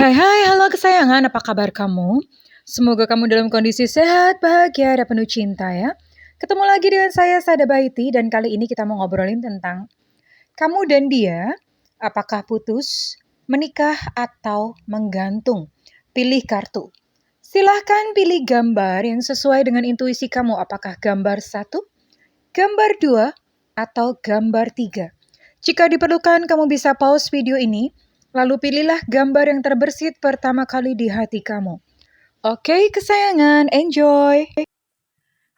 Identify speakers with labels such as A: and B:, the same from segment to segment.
A: Hai, halo kesayangan, apa kabar kamu? Semoga kamu dalam kondisi sehat, bahagia, dan penuh cinta ya. Ketemu lagi dengan saya, Sada Baiti, dan kali ini kita mau ngobrolin tentang kamu dan dia, apakah putus, menikah, atau menggantung? Pilih kartu. Silahkan pilih gambar yang sesuai dengan intuisi kamu, apakah gambar 1, gambar 2, atau gambar 3. Jika diperlukan, kamu bisa pause video ini, lalu pilihlah gambar yang terbersit pertama kali di hati kamu. Oke, kesayangan, enjoy!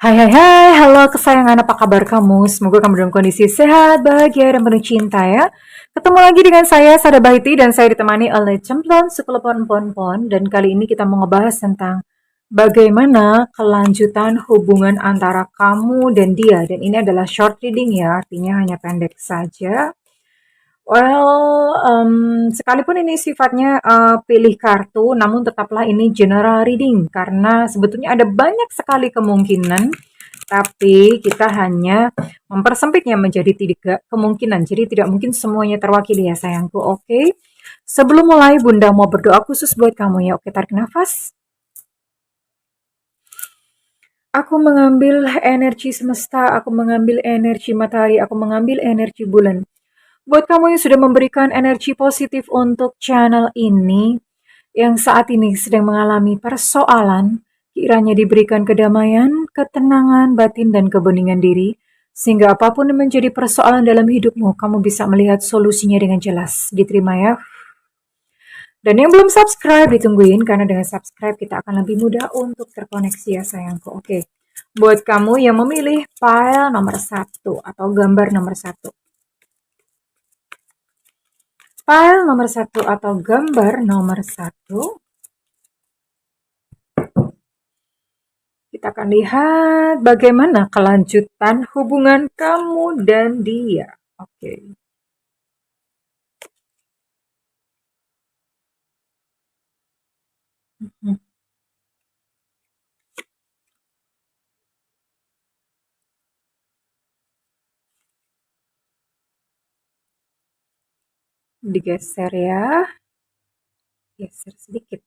B: Hai, halo kesayangan, apa kabar kamu? Semoga kamu dalam kondisi sehat, bahagia, dan penuh cinta ya. Ketemu lagi dengan saya, Sada Baiti, dan saya ditemani oleh Cemplon Sukelepon Pon. Dan kali ini kita mau ngebahas tentang bagaimana kelanjutan hubungan antara kamu dan dia. Dan ini adalah short reading ya, artinya hanya pendek saja. Sekalipun ini sifatnya pilih kartu, namun tetaplah ini general reading karena sebetulnya ada banyak sekali kemungkinan, tapi kita hanya mempersempitnya menjadi 3 kemungkinan. Jadi tidak mungkin semuanya terwakili ya sayangku. Oke. Sebelum mulai, Bunda mau berdoa khusus buat kamu ya. Oke, tarik nafas. Aku mengambil energi semesta, aku mengambil energi matahari, aku mengambil energi bulan. Buat kamu yang sudah memberikan energi positif untuk channel ini, yang saat ini sedang mengalami persoalan, kiranya diberikan kedamaian, ketenangan batin, dan kebeningan diri, sehingga apapun yang menjadi persoalan dalam hidupmu, kamu bisa melihat solusinya dengan jelas. Diterima ya. Dan yang belum subscribe, ditungguin, karena dengan subscribe kita akan lebih mudah untuk terkoneksi ya sayangku. Oke. Buat kamu yang memilih file nomor 1 atau gambar nomor 1. File nomor 1 atau gambar nomor 1, kita akan lihat bagaimana kelanjutan hubungan kamu dan dia. Oke. Digeser ya. Geser sedikit.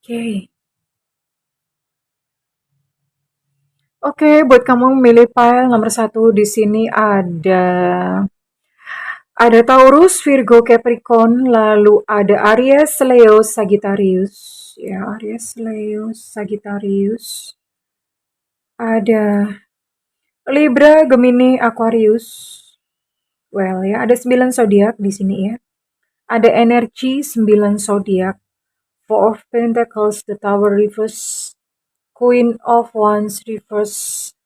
B: Oke. Oke, buat kamu memilih file nomor 1 di sini ada Taurus, Virgo, Capricorn, lalu ada Aries, Leo, Sagittarius. Ya, Aries, Leo, Sagittarius. Ada Libra, Gemini, Aquarius. Well ya, ada 9 zodiak di sini ya. Ada energi 9 zodiak. Four of Pentacles, the Tower reverse, Queen of Wands reverse,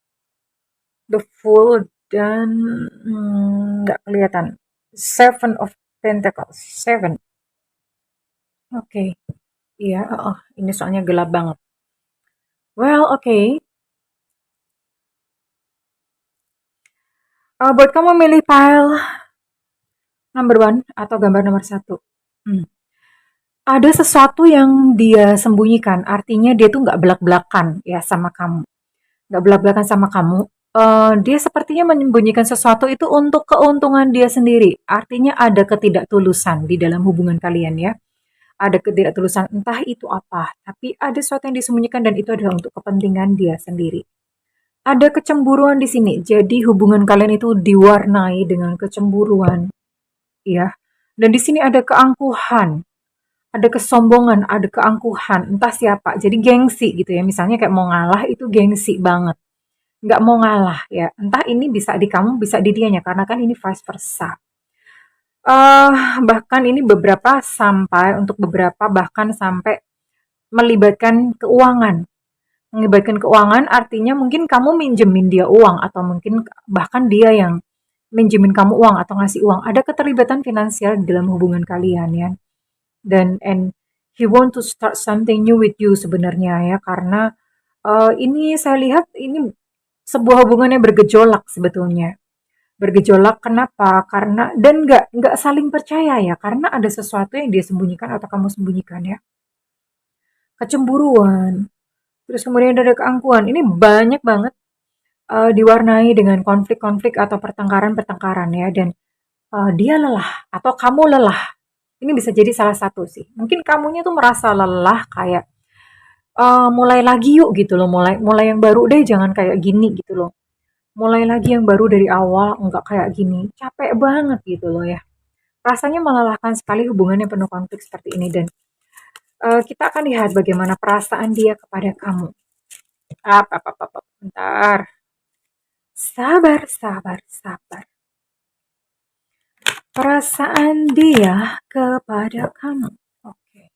B: the Fool, dan nggak kelihatan. Seven of Pentacles, 7. Oke. Iya, ini soalnya gelap banget. Well, oke. Buat kamu milih file number 1 atau gambar nomor 1. Ada sesuatu yang dia sembunyikan, artinya dia tuh nggak belak-belakan ya sama kamu. Nggak belak-belakan sama kamu. Dia sepertinya menyembunyikan sesuatu itu untuk keuntungan dia sendiri. Artinya ada ketidaktulusan di dalam hubungan kalian ya. Ada ketidaktulusan, entah itu apa. Tapi ada sesuatu yang disembunyikan dan itu adalah untuk kepentingan dia sendiri. Ada kecemburuan di sini. Jadi hubungan kalian itu diwarnai dengan kecemburuan. Ya. Dan di sini ada keangkuhan, ada kesombongan, ada keangkuhan, entah siapa. Jadi gengsi gitu ya. Misalnya kayak mau ngalah itu gengsi banget. Nggak mau ngalah ya. Entah ini bisa di kamu, bisa di dianya. Karena kan ini vice versa. Bahkan ini untuk beberapa bahkan sampai melibatkan keuangan. Melibatkan keuangan artinya mungkin kamu minjemin dia uang atau mungkin bahkan dia yang minjemin kamu uang atau ngasih uang. Ada keterlibatan finansial dalam hubungan kalian ya. And he want to start something new with you sebenarnya ya, karena ini saya lihat ini sebuah hubungan yang bergejolak sebetulnya. Bergejolak kenapa? Karena dan nggak saling percaya ya, karena ada sesuatu yang dia sembunyikan atau kamu sembunyikan ya. Kecemburuan, terus kemudian ada keangkuhan. Ini banyak banget diwarnai dengan konflik-konflik atau pertengkaran-pertengkaran ya, dan dia lelah atau kamu lelah. Ini bisa jadi salah satu sih. Mungkin kamunya tuh merasa lelah kayak mulai lagi yuk gitu loh, mulai mulai yang baru deh, jangan kayak gini gitu loh. Mulai lagi yang baru dari awal, enggak kayak gini. Capek banget gitu loh ya. Rasanya melelahkan sekali hubungan yang penuh konflik seperti ini dan kita akan lihat bagaimana perasaan dia kepada kamu. Bentar. Sabar, sabar, sabar. Perasaan dia kepada kamu. Oke.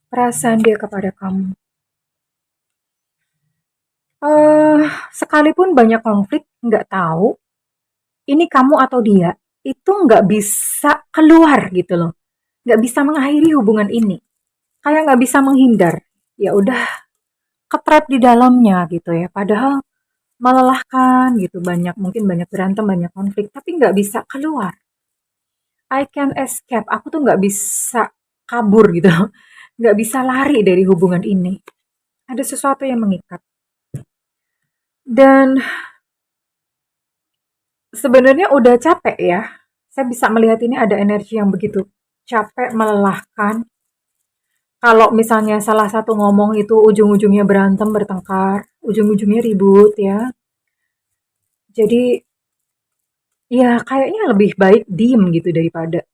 B: Perasaan dia kepada kamu. Eh, Sekalipun banyak konflik, nggak tahu ini kamu atau dia, itu nggak bisa keluar gitu loh. Nggak bisa mengakhiri hubungan ini. Kayak nggak bisa menghindar. Ya udah ketrap di dalamnya gitu ya. Padahal melelahkan gitu, banyak mungkin banyak berantem, banyak konflik, tapi nggak bisa keluar. I can escape. Aku tuh nggak bisa kabur gitu, nggak bisa lari dari hubungan ini. Ada sesuatu yang mengikat. Dan sebenarnya udah capek ya. Saya bisa melihat ini ada energi yang begitu capek, melelahkan. Kalau misalnya salah satu ngomong itu ujung-ujungnya berantem, bertengkar, ujung-ujungnya ribut ya. Jadi ya kayaknya lebih baik diem gitu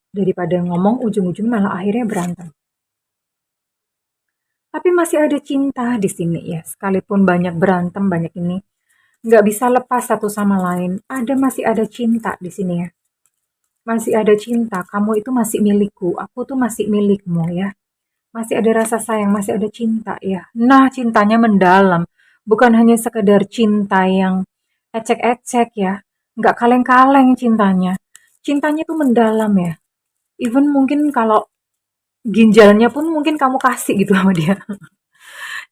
B: daripada ngomong ujung-ujung malah akhirnya berantem. Tapi masih ada cinta di sini ya. Sekalipun banyak berantem, banyak ini, nggak bisa lepas satu sama lain. Masih ada cinta di sini ya. Masih ada cinta. Kamu itu masih milikku. Aku tuh masih milikmu ya. Masih ada rasa sayang, masih ada cinta ya. Nah, cintanya mendalam. Bukan hanya sekedar cinta yang ecek-ecek ya. Nggak kaleng-kaleng cintanya. Cintanya tuh mendalam ya. Even mungkin kalau ginjalnya pun mungkin kamu kasih gitu sama dia.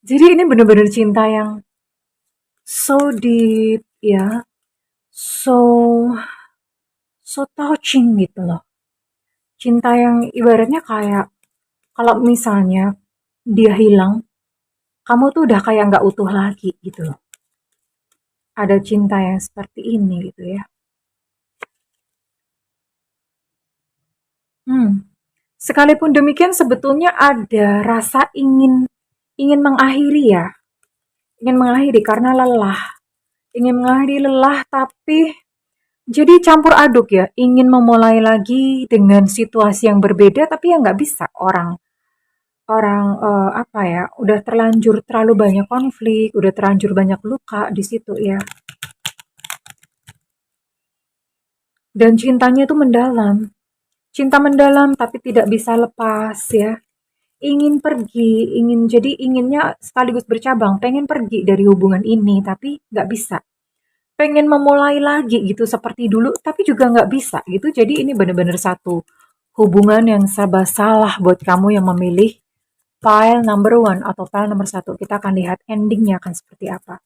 B: Jadi ini bener-bener cinta yang so deep ya. So so touching gitu loh. Cinta yang ibaratnya kayak kalau misalnya dia hilang, kamu tuh udah kayak nggak utuh lagi gitu loh. Ada cinta yang seperti ini gitu ya. Hmm. Sekalipun demikian sebetulnya ada rasa ingin ingin mengakhiri ya. Ingin mengakhiri karena lelah. Ingin mengakhiri lelah tapi jadi campur aduk ya. Ingin memulai lagi dengan situasi yang berbeda tapi ya nggak bisa. Orang orang apa ya, udah terlanjur terlalu banyak konflik, udah terlanjur banyak luka di situ ya. Dan cintanya itu mendalam. Cinta mendalam tapi tidak bisa lepas ya. Ingin pergi, inginnya sekaligus bercabang, pengen pergi dari hubungan ini tapi nggak bisa. Pengen memulai lagi gitu seperti dulu tapi juga nggak bisa gitu. Jadi ini benar-benar satu hubungan yang serba salah buat kamu yang memilih file number one atau file nomor satu. Kita akan lihat endingnya akan seperti apa.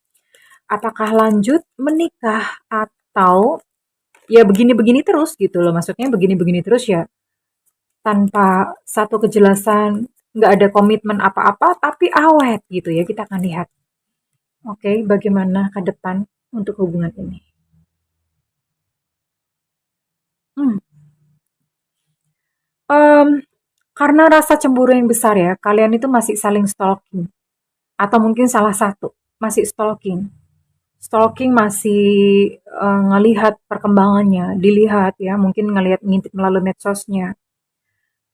B: Apakah lanjut menikah atau ya begini-begini terus gitu loh. Maksudnya begini-begini terus ya tanpa satu kejelasan, nggak ada komitmen apa-apa, tapi awet gitu ya. Kita akan lihat. Oke, bagaimana ke depan untuk hubungan ini. Hmm. Em, karena rasa cemburu yang besar ya, kalian itu masih saling stalking. Atau mungkin salah satu masih stalking. Stalking masih ngelihat perkembangannya, dilihat ya, mungkin ngelihat ngintip melalui medsosnya.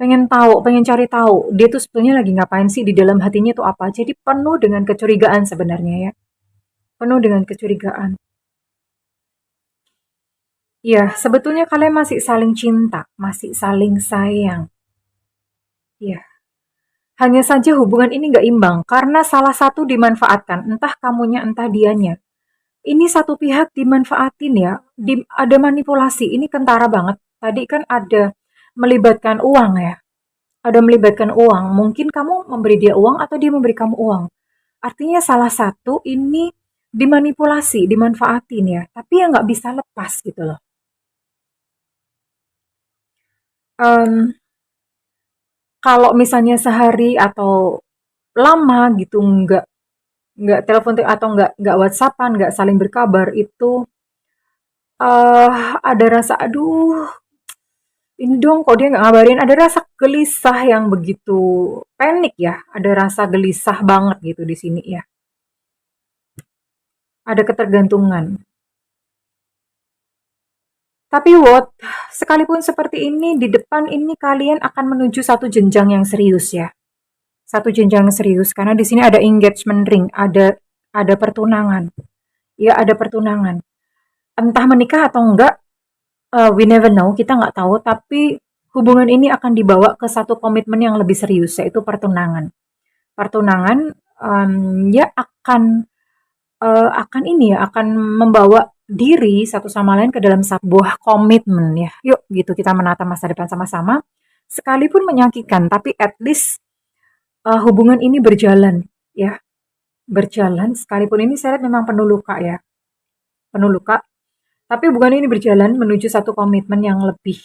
B: Pengen tahu, pengen cari tahu, dia tuh sebetulnya lagi ngapain sih di dalam hatinya tuh apa. Jadi penuh dengan kecurigaan sebenarnya ya. Penuh dengan kecurigaan. Ya, sebetulnya kalian masih saling cinta, masih saling sayang. Ya, hanya saja hubungan ini nggak imbang karena salah satu dimanfaatkan, entah kamunya, entah dianya. Ini satu pihak dimanfaatin ya, ada manipulasi. Ini kentara banget. Tadi kan ada melibatkan uang ya. Ada melibatkan uang. Mungkin kamu memberi dia uang atau dia memberi kamu uang. Artinya salah satu ini dimanipulasi, dimanfaatin ya. Tapi ya nggak bisa lepas gitu loh. Em, kalau misalnya sehari atau lama gitu nggak telepon atau nggak WhatsAppan, nggak saling berkabar itu ada rasa aduh ini dong kok dia nggak ngabarin, ada rasa gelisah yang begitu panik ya, ada rasa gelisah banget gitu di sini ya, ada ketergantungan. Tapi what, sekalipun seperti ini, di depan ini kalian akan menuju satu jenjang yang serius ya. Satu jenjang yang serius karena di sini ada engagement ring, ada pertunangan. Ya, ada pertunangan. Entah menikah atau enggak, we never know, kita nggak tahu, tapi hubungan ini akan dibawa ke satu komitmen yang lebih serius, yaitu pertunangan. Pertunangan ya akan ini ya, akan membawa diri satu sama lain ke dalam sebuah komitmen ya. Yuk gitu kita menata masa depan sama-sama. Sekalipun menyakitkan, tapi at least hubungan ini berjalan ya, berjalan. Sekalipun ini saya lihat memang penuh luka ya, penuh luka. Tapi hubungan ini berjalan menuju satu komitmen yang lebih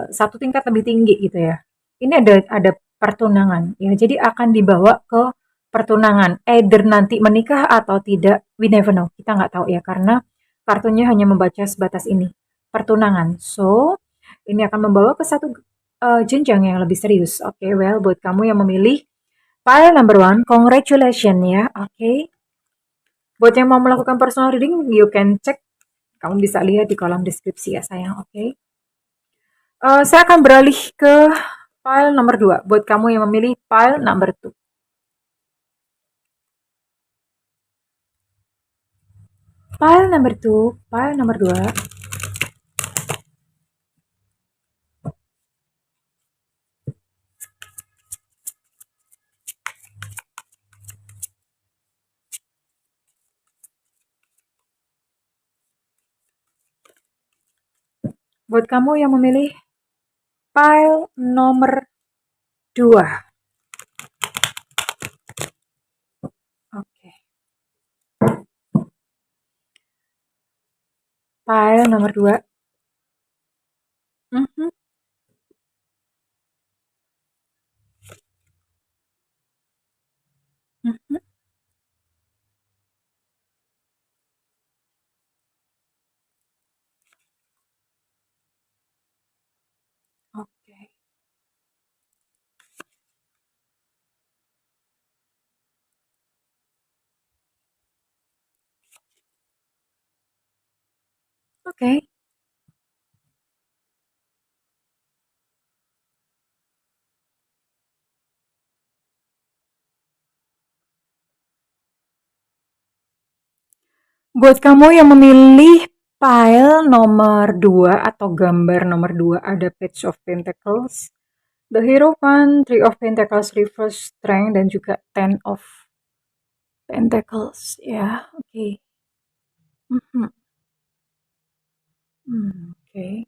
B: satu tingkat lebih tinggi gitu ya. Ini ada pertunangan ya. Jadi akan dibawa ke pertunangan. Either nanti menikah atau tidak, we never know. Kita nggak tahu ya karena kartunya hanya membaca sebatas ini. Pertunangan. So, ini akan membawa ke satu jenjang yang lebih serius. Oke, well buat kamu yang memilih file number one, congratulations ya. Oke. Buat yang mau melakukan personal reading, you can check. Kamu bisa lihat di kolom deskripsi ya sayang. Oke. Saya akan beralih ke file nomor 2 buat kamu yang memilih file number 2. File number 2, file nomor 2. Buat kamu yang memilih file nomor 2. Oke. File nomor 2. Mhm. Mhm. Oke. Oke. Buat kamu yang memilih file nomor 2 atau gambar nomor 2 ada Page of Pentacles, The Hierophant, Three of Pentacles, Reverse Strength, dan juga Ten of Pentacles ya. Oke. Mhm. Oke.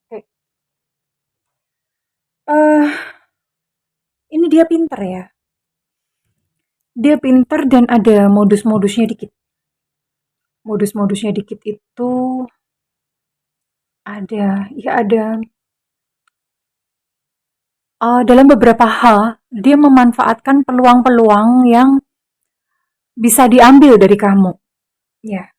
B: Oke. Ini dia pinter ya. Dia pinter dan ada modus-modusnya dikit. Modus-modusnya dikit itu ada dalam beberapa hal dia memanfaatkan peluang-peluang yang bisa diambil dari kamu. Ya,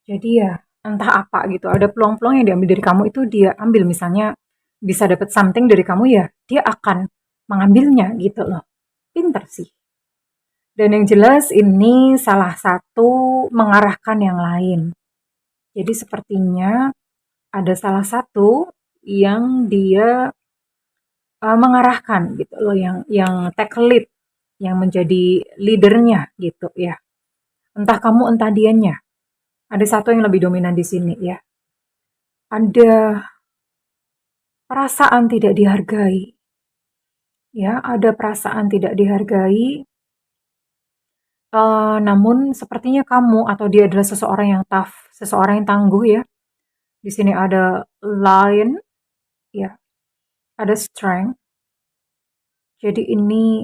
B: jadi ya entah apa gitu. Ada peluang-peluang yang diambil dari kamu itu dia ambil. Misalnya bisa dapat something dari kamu ya, dia akan mengambilnya gitu loh. Pinter sih. Dan yang jelas ini salah satu mengarahkan yang lain. Jadi sepertinya ada salah satu yang dia mengarahkan gitu loh, yang take lead, yang menjadi leadernya gitu ya. Entah kamu entah dianya. Ada satu yang lebih dominan di sini ya. Ada perasaan tidak dihargai. Ya, ada perasaan tidak dihargai. Namun sepertinya kamu atau dia adalah seseorang yang tough, seseorang yang tangguh ya. Di sini ada lion, ya, ada strength. Jadi ini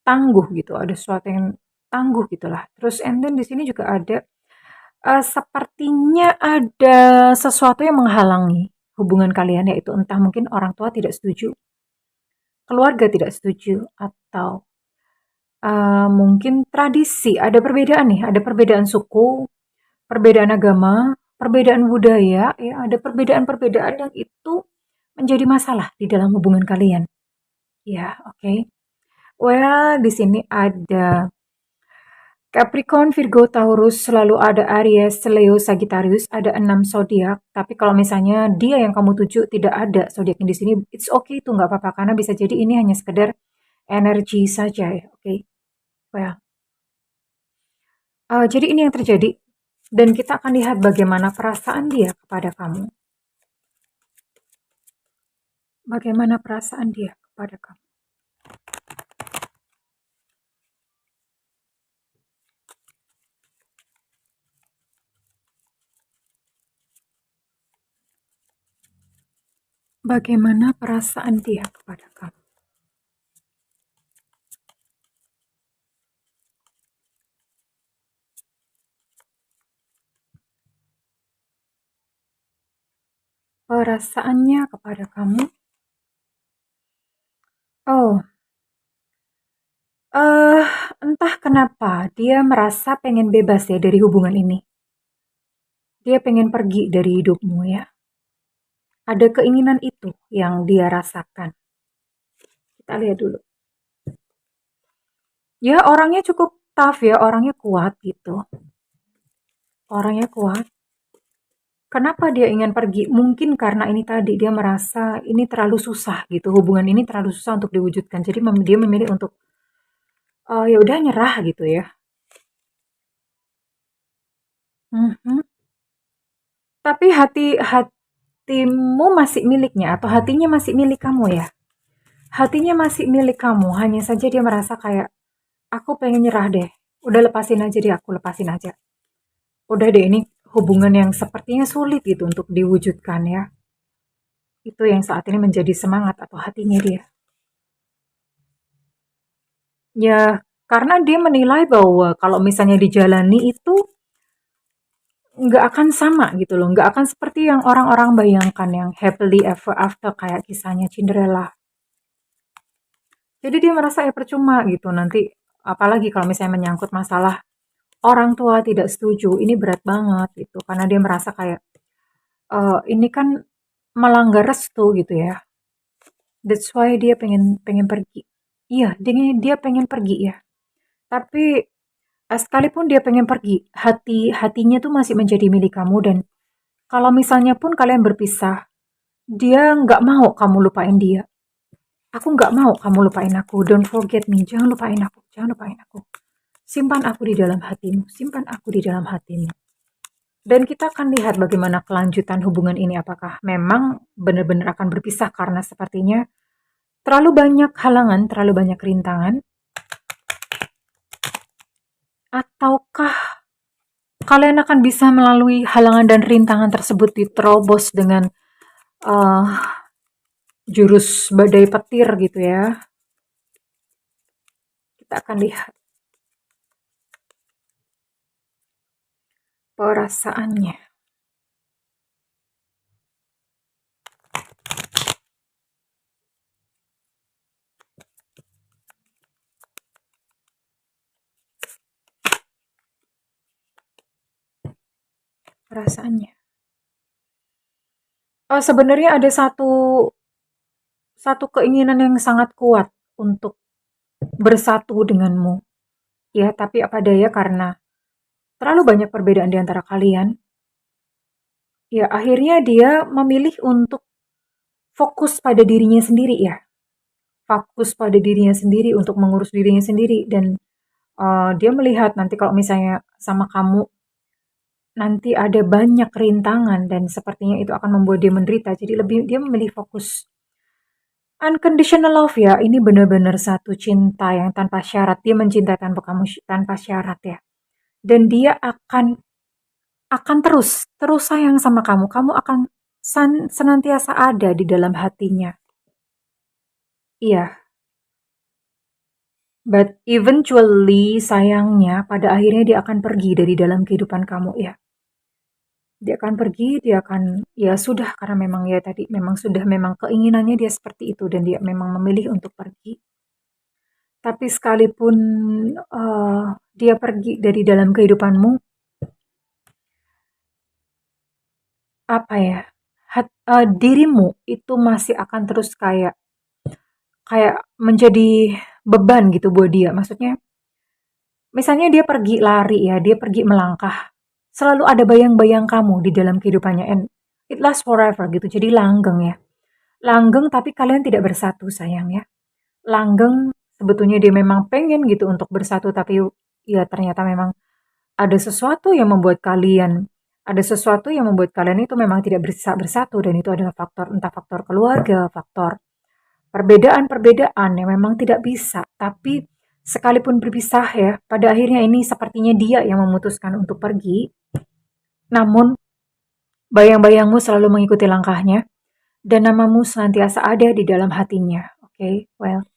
B: tangguh gitu, ada sesuatu yang tangguh gitulah. Terus and then di sini juga ada sepertinya ada sesuatu yang menghalangi. hubungan kalian, yaitu entah mungkin orang tua tidak setuju, keluarga tidak setuju, atau mungkin tradisi, ada perbedaan nih, ada perbedaan suku, perbedaan agama, perbedaan budaya, ya, ada perbedaan-perbedaan yang itu menjadi masalah di dalam hubungan kalian. Ya, oke. Well, di sini ada Capricorn, Virgo, Taurus, selalu ada Aries, Leo, Sagittarius, ada 6 zodiak. Tapi kalau misalnya dia yang kamu tuju tidak ada zodiaknya di sini, it's okay, itu nggak apa-apa karena bisa jadi ini hanya sekedar energi saja ya, oke. Well, jadi ini yang terjadi dan kita akan lihat bagaimana perasaan dia kepada kamu. Bagaimana perasaan dia kepada kamu? Bagaimana perasaan dia kepada kamu? Perasaannya kepada kamu? Oh, eh entah kenapa dia merasa pengen bebas ya dari hubungan ini. Dia pengen pergi dari hidupmu ya. Ada keinginan itu yang dia rasakan. Kita lihat dulu. Ya, orangnya cukup tough ya, orangnya kuat gitu. Orangnya kuat. Kenapa dia ingin pergi? Mungkin karena ini tadi dia merasa ini terlalu susah gitu, hubungan ini terlalu susah untuk diwujudkan. Jadi dia memilih untuk ya udah nyerah gitu ya. Mhm. Tapi hatimu masih miliknya atau hatinya masih milik kamu ya? Hatinya masih milik kamu, hanya saja dia merasa kayak aku pengen nyerah deh. Udah lepasin aja deh, aku lepasin aja. Udah deh, ini hubungan yang sepertinya sulit gitu untuk diwujudkan ya. Itu yang saat ini menjadi semangat atau hatinya dia. Ya, karena dia menilai bahwa kalau misalnya dijalani itu nggak akan sama gitu loh. Nggak akan seperti yang orang-orang bayangkan yang happily ever after kayak kisahnya Cinderella. Jadi dia merasa ya percuma gitu nanti. Apalagi kalau misalnya menyangkut masalah orang tua tidak setuju, ini berat banget gitu. Karena dia merasa kayak ini kan melanggar restu gitu ya. That's why dia pengen pengen pergi. Iya, dia pengen pergi ya. Tapi sekalipun dia pengen pergi, hatinya tuh masih menjadi milik kamu dan kalau misalnya pun kalian berpisah, dia nggak mau kamu lupain dia. Aku nggak mau kamu lupain aku. Don't forget me. Jangan lupain aku. Jangan lupain aku. Simpan aku di dalam hatimu. Simpan aku di dalam hatimu. Dan kita akan lihat bagaimana kelanjutan hubungan ini. Apakah memang benar-benar akan berpisah karena sepertinya terlalu banyak halangan, terlalu banyak rintangan. Ataukah kalian akan bisa melalui halangan dan rintangan tersebut diterobos dengan uh, jurus badai petir gitu ya. Kita akan lihat perasaannya. Perasaannya. Sebenarnya ada satu keinginan yang sangat kuat untuk bersatu denganmu. Ya, tapi apa daya karena terlalu banyak perbedaan di antara kalian. Ya, akhirnya dia memilih untuk fokus pada dirinya sendiri ya. Fokus pada dirinya sendiri untuk mengurus dirinya sendiri dan dia melihat nanti kalau misalnya sama kamu nanti ada banyak rintangan dan sepertinya itu akan membuat dia menderita. Jadi lebih dia memilih fokus unconditional love ya. Ini benar-benar satu cinta yang tanpa syarat. Dia mencintai kamu tanpa syarat ya. Dan dia akan terus sayang sama kamu. Kamu akan senantiasa ada di dalam hatinya. Iya, but eventually sayangnya pada akhirnya dia akan pergi dari dalam kehidupan kamu ya. Dia akan pergi, dia akan, ya sudah, karena memang ya tadi, memang sudah memang keinginannya dia seperti itu dan dia memang memilih untuk pergi. Tapi sekalipun dia pergi dari dalam kehidupanmu, apa ya, dirimu itu masih akan terus kayak kayak menjadi beban gitu buat dia. Maksudnya, misalnya dia pergi lari ya, dia pergi melangkah, selalu ada bayang-bayang kamu di dalam kehidupannya, and it lasts forever gitu. Jadi langgeng ya. Langgeng tapi kalian tidak bersatu sayang ya. Langgeng sebetulnya dia memang pengen gitu untuk bersatu, tapi ya ternyata memang ada sesuatu yang membuat kalian itu memang tidak bisa bersatu, dan itu adalah faktor, entah faktor keluarga, faktor perbedaan-perbedaan yang memang tidak bisa. Tapi sekalipun berpisah ya, pada akhirnya ini sepertinya dia yang memutuskan untuk pergi, namun bayang-bayangmu selalu mengikuti langkahnya dan namamu senantiasa ada di dalam hatinya. Oke, well,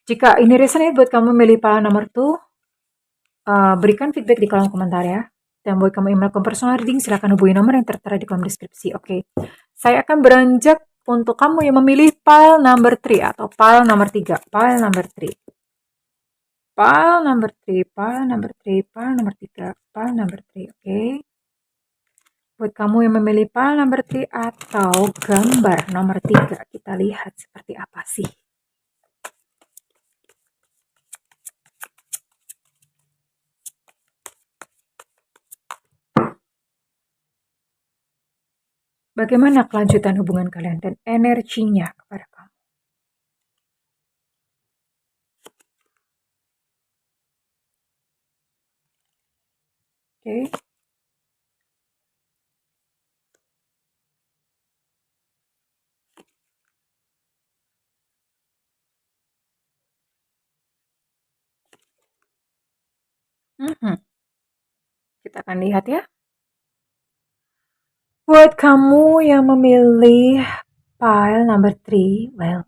B: jika ini resonate buat kamu milih pala nomor 2, berikan feedback di kolom komentar ya. Dan buat kamu yang melakukan personal reading, silahkan hubungi nomor yang tertera di kolom deskripsi. Oke, saya akan beranjak untuk kamu yang memilih pile number 3 atau pile nomor 3. Pile number 3. Pile number 3, pile number 3, pile number 3, pile number 3. Oke. Buat kamu yang memilih pile number 3 atau gambar nomor 3, kita lihat seperti apa sih. Bagaimana kelanjutan hubungan kalian dan energinya kepada kamu? Oke. Kita akan lihat ya. Buat kamu yang memilih pile number 3, well,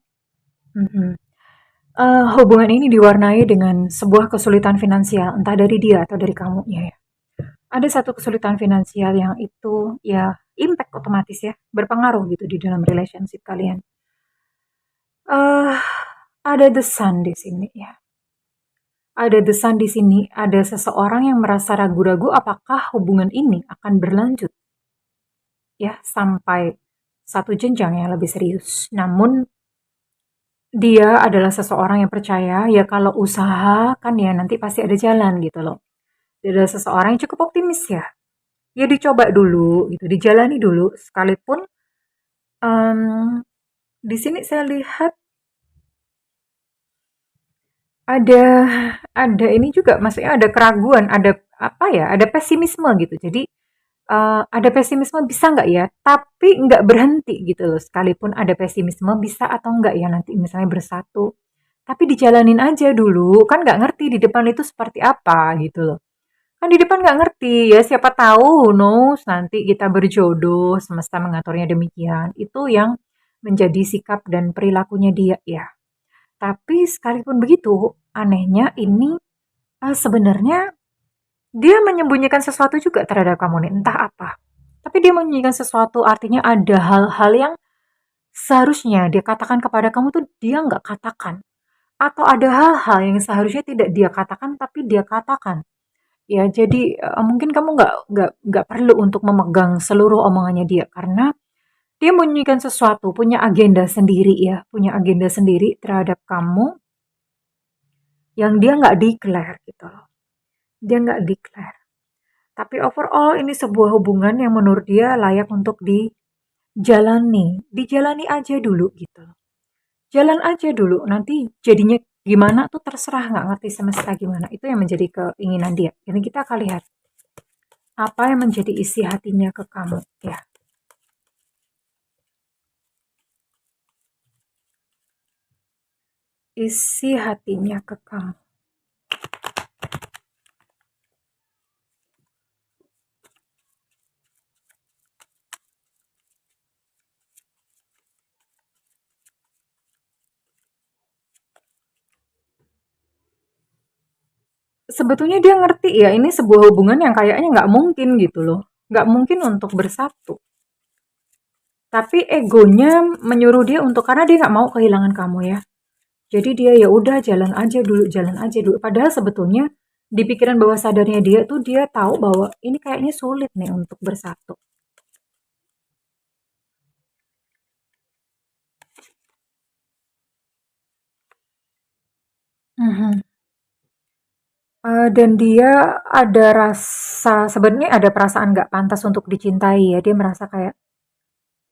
B: hubungan ini diwarnai dengan sebuah kesulitan finansial, entah dari dia atau dari kamunya ya. Ada satu kesulitan finansial yang itu ya impact otomatis ya, berpengaruh gitu di dalam relationship kalian. Ada the sun di sini ya. Ada the sun di sini, ada seseorang yang merasa ragu-ragu apakah hubungan ini akan berlanjut ya sampai satu jenjang yang lebih serius. Namun dia adalah seseorang yang percaya ya kalau usaha kan ya nanti pasti ada jalan gitu loh. Dia adalah seseorang yang cukup optimis ya. Ya dicoba dulu gitu, dijalani dulu sekalipun di sini saya lihat ada ini juga, maksudnya ada keraguan, ada apa ya, ada pesimisme gitu. Jadi ada pesimisme bisa nggak ya, tapi nggak berhenti gitu loh. Sekalipun ada pesimisme bisa atau nggak ya nanti misalnya bersatu, tapi dijalanin aja dulu, kan nggak ngerti di depan itu seperti apa gitu loh. Kan di depan nggak ngerti ya, siapa tahu, who knows, nanti kita berjodoh, semesta mengaturnya demikian. Itu yang menjadi sikap dan perilakunya dia ya. Tapi sekalipun begitu, anehnya ini sebenarnya dia menyembunyikan sesuatu juga terhadap kamu nih, entah apa. Tapi dia menyembunyikan sesuatu, artinya ada hal-hal yang seharusnya dia katakan kepada kamu tuh dia nggak katakan. Atau ada hal-hal yang seharusnya tidak dia katakan tapi dia katakan. Ya, jadi mungkin kamu nggak perlu untuk memegang seluruh omongannya dia, karena dia menyembunyikan sesuatu, punya agenda sendiri ya, punya agenda sendiri terhadap kamu yang dia nggak declare gitu loh. Dia nggak declare. Tapi overall ini sebuah hubungan yang menurut dia layak untuk dijalani. Dijalani aja dulu gitu loh. Jalan aja dulu, nanti jadinya gimana tuh terserah, nggak ngerti semesta gimana. Itu yang menjadi keinginan dia. Jadi kita akan lihat apa yang menjadi isi hatinya ke kamu ya. Isi hatinya ke kamu. Sebetulnya dia ngerti ya, ini sebuah hubungan yang kayaknya nggak mungkin gitu loh. nggak mungkin untuk bersatu. Tapi egonya menyuruh dia untuk, karena dia nggak mau kehilangan kamu ya. Jadi dia ya udah jalan aja dulu, jalan aja dulu. Padahal sebetulnya di pikiran bawah sadarnya dia tuh dia tahu bahwa ini kayaknya sulit nih untuk bersatu. Mhm. Dan dia ada rasa, sebenarnya ada perasaan nggak pantas untuk dicintai ya. Dia merasa kayak,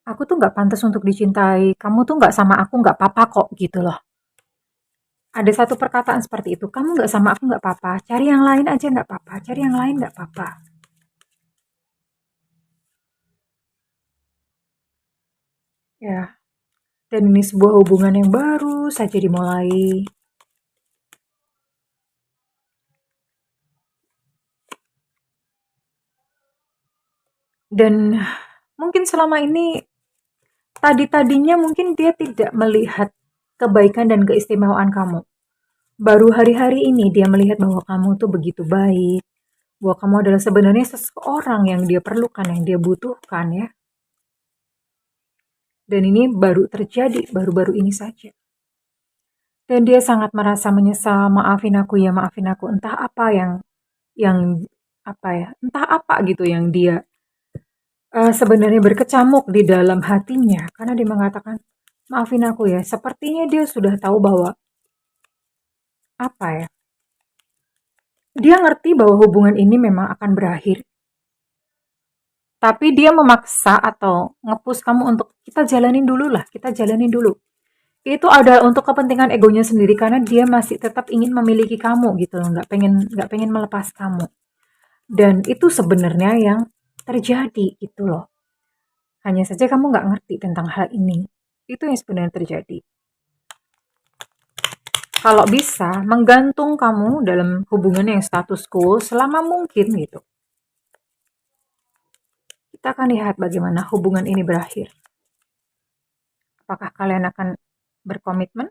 B: aku tuh nggak pantas untuk dicintai, kamu tuh nggak sama aku nggak apa-apa kok gitu loh. Ada satu perkataan seperti itu, kamu nggak sama aku nggak apa-apa, cari yang lain aja nggak apa-apa, cari yang lain nggak apa-apa. Ya, dan ini sebuah hubungan yang baru saja dimulai. Dan mungkin selama ini, tadi-tadinya mungkin dia tidak melihat kebaikan dan keistimewaan kamu. Baru hari-hari ini dia melihat bahwa kamu tuh begitu baik, bahwa kamu adalah sebenarnya seseorang yang dia perlukan, yang dia butuhkan ya. Dan ini baru terjadi, baru-baru ini saja. Dan dia sangat merasa menyesal, maafin aku ya, maafin aku. Entah apa yang apa ya, entah apa gitu yang dia sebenarnya berkecamuk di dalam hatinya. Karena dia mengatakan, maafin aku ya. Sepertinya dia sudah tahu bahwa apa ya, dia ngerti bahwa hubungan ini memang akan berakhir. Tapi dia memaksa atau nge-push kamu untuk kita jalanin dulu lah, kita jalanin dulu. Itu ada untuk kepentingan egonya sendiri karena dia masih tetap ingin memiliki kamu gitu loh, nggak pengen melepas kamu. Dan itu sebenarnya yang terjadi gitu loh. Hanya saja kamu nggak ngerti tentang hal ini. Itu yang sebenarnya terjadi. Kalau bisa, menggantung kamu dalam hubungan yang status quo selama mungkin gitu. Kita akan lihat bagaimana hubungan ini berakhir. Apakah kalian akan berkomitmen?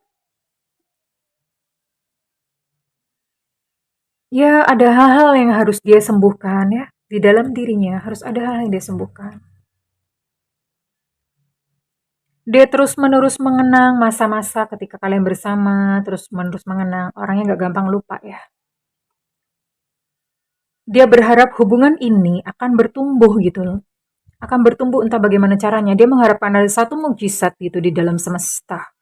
B: Ya, ada hal-hal yang harus dia sembuhkan ya. Di dalam dirinya harus ada hal yang dia sembuhkan. Dia terus-menerus mengenang masa-masa ketika kalian bersama, terus-menerus mengenang. Orangnya nggak gampang lupa ya. Dia berharap hubungan ini akan bertumbuh gitu loh. Akan bertumbuh entah bagaimana caranya. Dia mengharapkan ada satu mukjizat gitu di dalam semesta.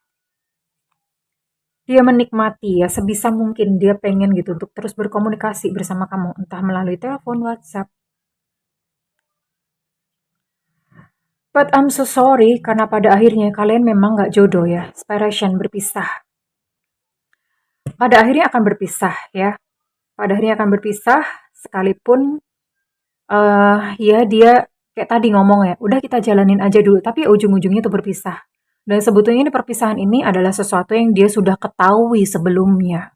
B: Dia menikmati ya sebisa mungkin dia pengen gitu untuk terus berkomunikasi bersama kamu. Entah melalui telepon, WhatsApp. But I'm so sorry karena pada akhirnya kalian memang nggak jodoh ya. Separation, berpisah. Pada akhirnya akan berpisah ya. Pada akhirnya akan berpisah sekalipun ya dia kayak tadi ngomong ya, udah kita jalanin aja dulu, tapi ujung-ujungnya tuh berpisah. Dan sebetulnya ini perpisahan ini adalah sesuatu yang dia sudah ketahui sebelumnya.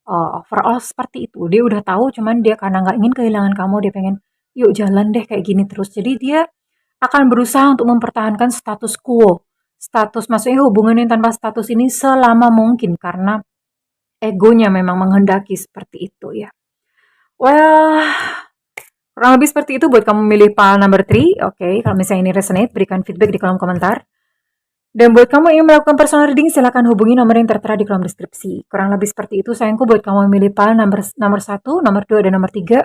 B: Overall seperti itu. Dia udah tahu, cuman dia karena nggak ingin kehilangan kamu, dia pengen, yuk jalan deh kayak gini terus. Jadi dia akan berusaha untuk mempertahankan status quo. Status, maksudnya hubungan yang tanpa status ini selama mungkin, karena egonya memang menghendaki seperti itu ya. Well, kurang lebih seperti itu buat kamu milih file number 3. Oke, kalau misalnya ini resonate, berikan feedback di kolom komentar. Dan buat kamu yang melakukan personal reading, silahkan hubungi nomor yang tertera di kolom deskripsi. Kurang lebih seperti itu, sayangku, buat kamu yang milih file nomor 1, nomor 2, dan nomor 3.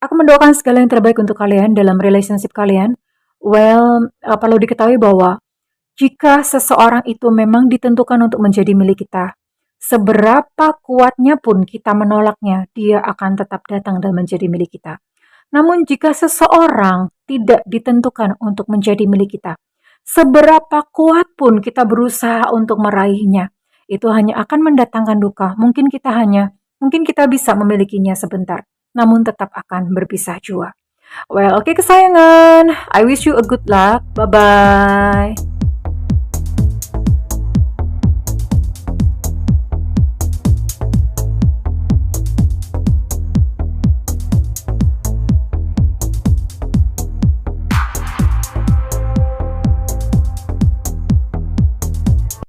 B: Aku mendoakan segala yang terbaik untuk kalian dalam relationship kalian. Well, perlu diketahui bahwa jika seseorang itu memang ditentukan untuk menjadi milik kita, seberapa kuatnya pun kita menolaknya, dia akan tetap datang dan menjadi milik kita. Namun jika seseorang tidak ditentukan untuk menjadi milik kita, seberapa kuat pun kita berusaha untuk meraihnya, itu hanya akan mendatangkan duka. Mungkin kita bisa memilikinya sebentar, namun tetap akan berpisah jua. Well, oke kesayangan. I wish you a good luck. Bye-bye.